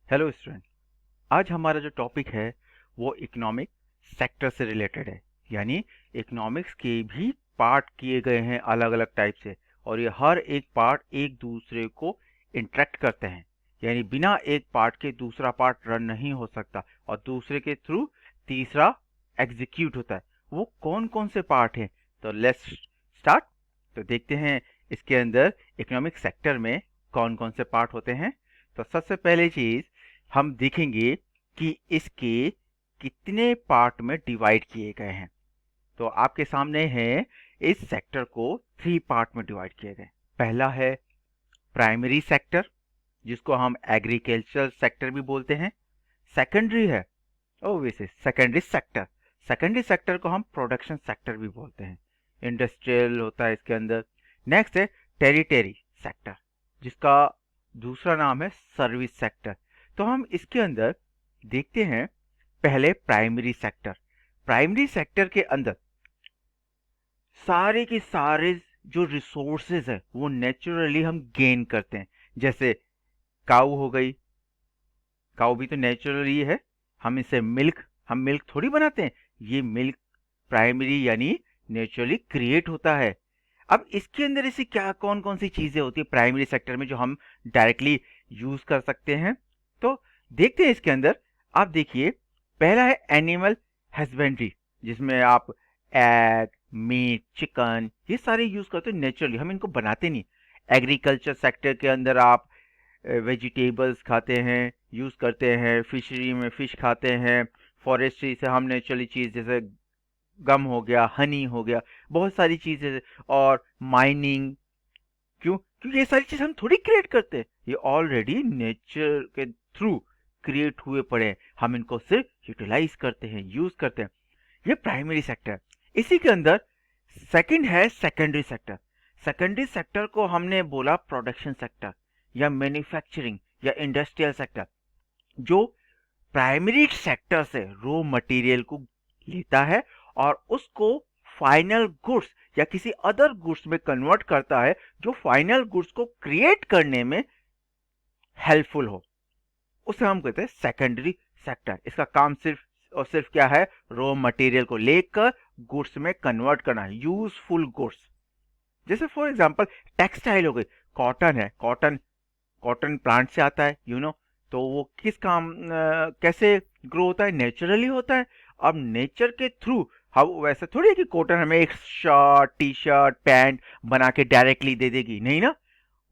Hello student. आज हमारा जो टॉपिक है वो इकोनॉमिक सेक्टर से रिलेटेड है। यानी इकोनॉमिक्स के भी पार्ट किए गए हैं अलग अलग टाइप से, और ये हर एक पार्ट एक दूसरे को इंटरेक्ट करते हैं। यानी बिना एक पार्ट के दूसरा पार्ट रन नहीं हो सकता, और दूसरे के थ्रू तीसरा एग्जीक्यूट होता है। वो कौन कौन से पार्ट हैं? तो लेट्स स्टार्ट। तो देखते हैं इसके अंदर इकोनॉमिक सेक्टर में कौन कौन से पार्ट होते हैं। तो सबसे पहले चीज हम देखेंगे कि इसके कितने पार्ट में डिवाइड किए गए हैं। तो आपके सामने है, इस सेक्टर को 3 पार्ट में डिवाइड किए गए। पहला है प्राइमरी सेक्टर, जिसको हम एग्रीकल्चर सेक्टर भी बोलते हैं। सेकेंडरी है OBC secondary sector. Secondary sector को हम प्रोडक्शन सेक्टर भी बोलते हैं। इंडस्ट्रियल होता है इसके अंदर। नेक्स्ट है टेरिटरी सेक्टर, जिसका दूसरा नाम है सर्विस सेक्टर। तो हम इसके अंदर देखते हैं पहले प्राइमरी सेक्टर। प्राइमरी सेक्टर के अंदर सारे के सारे जो रिसोर्सेज है वो नेचुरली हम गेन करते हैं। जैसे काऊ हो गई, काऊ भी तो नेचुरली है। हम मिल्क थोड़ी बनाते हैं, ये मिल्क प्राइमरी यानी नेचुरली क्रिएट होता है। अब इसके अंदर ऐसी क्या कौन कौन सी चीजें होती है प्राइमरी सेक्टर में जो हम डायरेक्टली यूज कर सकते हैं? तो देखते हैं इसके अंदर। आप देखिए, पहला है एनिमल हस्बेंड्री, जिसमें आप एग, मीट, चिकन ये सारे यूज करते हैं नेचुरली, हम इनको बनाते नहीं। एग्रीकल्चर सेक्टर के अंदर आप वेजिटेबल्स खाते हैं, यूज करते हैं। फिशरी में फिश खाते हैं। फॉरेस्ट्री से हम नेचुरली चीज जैसे गम हो गया, हनी हो गया, बहुत सारी चीजें। और माइनिंग, क्योंकि ये सारी चीज हम थोड़ी क्रिएट करते हैं, ये ऑलरेडी नेचर के थ्रू क्रिएट हुए पड़े हैं। हम इनको सिर्फ यूटिलाइज करते हैं, यूज करते हैं। ये प्राइमरी सेक्टर। इसी के अंदर सेकंड है सेकेंडरी सेक्टर। सेकेंडरी सेक्टर को हमने बोला प्रोडक्शन सेक्टर या मैन्युफैक्चरिंग या इंडस्ट्रियल सेक्टर, जो प्राइमरी सेक्टर से रॉ मटेरियल को लेता है और उसको फाइनल गुड्स या किसी अदर गुड्स में कन्वर्ट करता है, जो फाइनल गुड्स को क्रिएट करने में हेल्पफुल हो। उसे हम कहते हैं सेकेंडरी सेक्टर। इसका काम सिर्फ और सिर्फ क्या है? रॉ मटेरियल को लेकर गुड्स में कन्वर्ट करना, यूजफुल गुड्स। जैसे फॉर एग्जांपल टेक्सटाइल हो गई, कॉटन है, कॉटन कॉटन प्लांट से आता है, तो वो किस काम कैसे ग्रो होता है? नेचुरली होता है। अब नेचर के थ्रू हम, वैसे थोड़ी है कि कॉटन हमें एक शर्ट, टी शर्ट, पैंट बना के डायरेक्टली दे देगी, नहीं ना।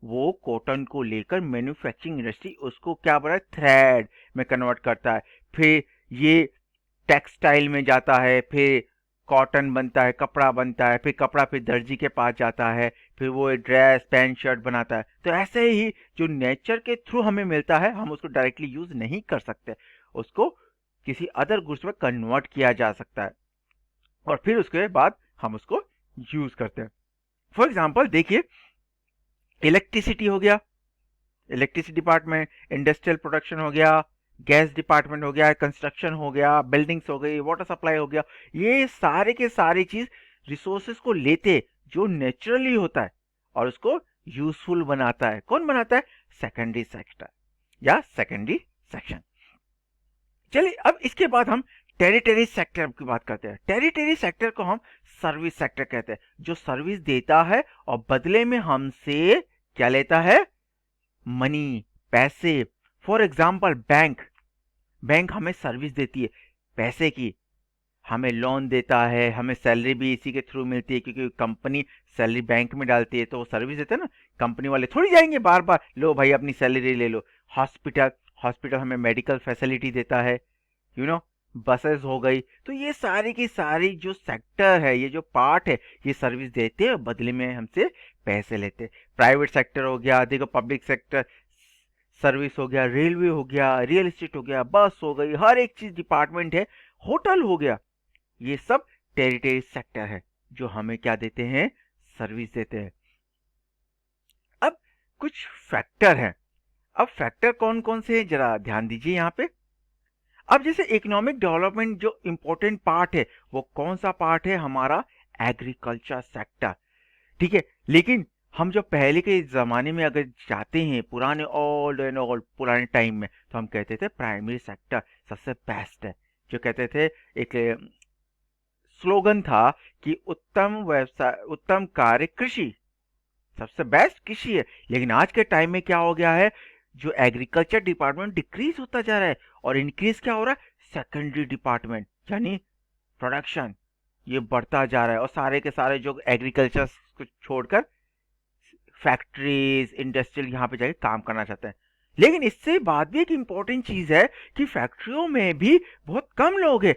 वो कॉटन को लेकर मैन्युफैक्चरिंग इंडस्ट्री उसको क्या बना है? थ्रेड में कन्वर्ट करता है, फिर ये टेक्सटाइल में जाता है, फिर कॉटन बनता है, कपड़ा बनता है, फिर कपड़ा फिर दर्जी के पास जाता है, फिर वो ड्रेस पैंट शर्ट बनाता है। तो ऐसे ही जो नेचर के थ्रू हमें मिलता है, हम उसको डायरेक्टली यूज नहीं कर सकते, उसको किसी अदर गुड्स में कन्वर्ट किया जा सकता है, और फिर उसके बाद हम उसको यूज करते हैं। फॉर एग्जाम्पल देखिए, इलेक्ट्रिसिटी हो गया, इलेक्ट्रिसिटी डिपार्टमेंट, इंडस्ट्रियल प्रोडक्शन हो गया, गैस डिपार्टमेंट हो गया, कंस्ट्रक्शन हो गया, बिल्डिंग्स हो गई, वाटर सप्लाई हो गया। ये सारे के सारी चीज रिसोर्सेज को लेते जो नेचुरली होता है और उसको यूजफुल बनाता है। कौन बनाता है? सेकेंडरी सेक्टर या सेकेंडरी सेक्शन। चलिए, अब इसके बाद हम टेरिटरी सेक्टर की बात करते हैं। टेरिटरी सेक्टर को हम सर्विस सेक्टर कहते हैं, जो सर्विस देता है और बदले में हमसे क्या लेता है? मनी, पैसे। फॉर एग्जाम्पल बैंक, बैंक हमें सर्विस देती है पैसे की, हमें लोन देता है, हमें सैलरी भी इसी के थ्रू मिलती है, क्योंकि कंपनी सैलरी बैंक में डालती है, तो वो सर्विस देते हैं ना। कंपनी वाले थोड़ी जाएंगे बार बार, लो भाई अपनी सैलरी ले लो। हॉस्पिटल, हॉस्पिटल हमें मेडिकल फैसिलिटी देता है, यू नो बसेस हो गई। तो ये सारी की सारी जो सेक्टर है, ये जो पार्ट है, ये सर्विस देते हैं, बदले में हमसे पैसे लेते हैं। प्राइवेट सेक्टर हो गया, देखो पब्लिक सेक्टर सर्विस हो गया, रेलवे हो गया, रियल एस्टेट हो गया, बस हो गई, हर एक चीज डिपार्टमेंट है, होटल हो गया, ये सब टेरिटरी सेक्टर है जो हमें क्या देते हैं? सर्विस देते हैं। अब कुछ फैक्टर हैं। अब फैक्टर कौन कौन से हैं जरा ध्यान दीजिए यहाँ पे। अब जैसे इकोनॉमिक डेवलपमेंट जो इंपॉर्टेंट पार्ट है, वो कौन सा पार्ट है? हमारा एग्रीकल्चर सेक्टर, ठीक है। लेकिन हम जो पहले के ज़माने में अगर जाते हैं, पुराने ओल्ड एंड ओल्ड पुराने टाइम में, तो हम कहते थे प्राइमरी सेक्टर सबसे बेस्ट है। जो कहते थे, एक स्लोगन था कि उत्तम व्यवसाय, उत्तम कार्य कृषि, सबसे बेस्ट कृषि है। लेकिन आज के टाइम में क्या हो गया है, जो एग्रीकल्चर डिपार्टमेंट डिक्रीज होता जा रहा है और इंक्रीज क्या हो रहा है, सेकेंडरी डिपार्टमेंट यानी प्रोडक्शन, ये बढ़ता जा रहा है। और सारे के सारे जो एग्रीकल्चर को छोड़कर फैक्ट्रीज इंडस्ट्रियल यहाँ पे जाके काम करना चाहते हैं। लेकिन इससे बाद भी एक इम्पोर्टेंट चीज है कि फैक्ट्रियों में भी बहुत कम लोग हैं।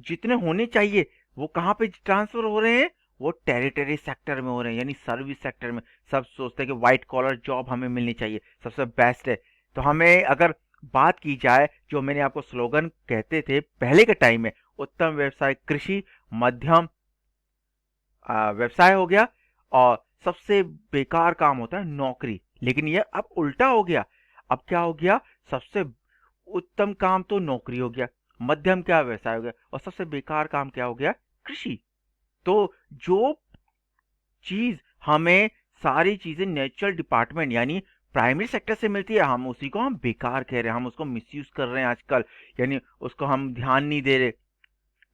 जितने होने चाहिए वो कहाँ पे ट्रांसफर हो रहे हैं, वो टेरिटरी सेक्टर में हो रहे हैं, यानी सर्विस सेक्टर में। सब सोचते हैं कि व्हाइट कॉलर जॉब हमें मिलनी चाहिए, सबसे बेस्ट है। तो हमें अगर बात की जाए, जो मैंने आपको स्लोगन कहते थे पहले के टाइम में, उत्तम व्यवसाय कृषि, मध्यम व्यवसाय हो गया, और सबसे बेकार काम होता है नौकरी। लेकिन ये अब उल्टा हो गया। अब क्या हो गया, सबसे उत्तम काम तो नौकरी हो गया, मध्यम क्या व्यवसाय हो गया, और सबसे बेकार काम क्या हो गया, कृषि। तो जो चीज हमें सारी चीजें नेचुरल डिपार्टमेंट यानी प्राइमरी सेक्टर से मिलती है, हम उसी को हम बेकार कह रहे हैं, हम उसको मिसयूज कर रहे हैं आजकल, यानी उसको हम ध्यान नहीं दे रहे।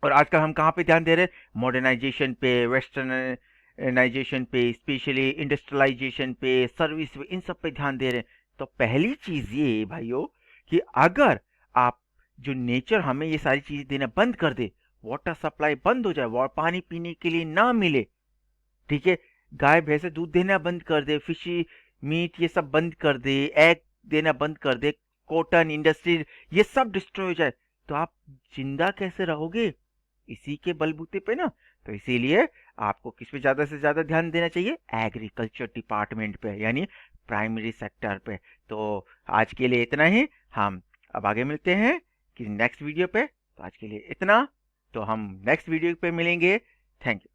और आजकल हम कहाँ पे ध्यान दे रहे हैं, मॉडर्नाइजेशन पे, वेस्टर्नाइजेशन पे, स्पेशली इंडस्ट्रियलाइजेशन पे, सर्विस पे, इन सब पे ध्यान दे रहे हैं। तो पहली चीज ये भाइयों कि अगर आप जो नेचर हमें ये सारी चीजें देना बंद कर दे, वाटर सप्लाई बंद हो जाए, पानी पीने के लिए ना मिले, ठीक है, गाय भैंसे दूध देना बंद कर दे, फिशी मीट ये सब बंद कर दे, एग देना बंद कर दे, कॉटन इंडस्ट्री ये सब डिस्ट्रॉय हो जाए, तो आप जिंदा कैसे रहोगे, इसी के बलबूते पे ना। तो इसीलिए आपको किस पे ज्यादा से ज्यादा ध्यान देना चाहिए, एग्रीकल्चर डिपार्टमेंट पे, यानी प्राइमरी सेक्टर पे। तो आज के लिए इतना ही, हम अब आगे मिलते हैं कि नेक्स्ट वीडियो पे। तो आज के लिए इतना, तो हम नेक्स्ट वीडियो पे मिलेंगे। Thank you.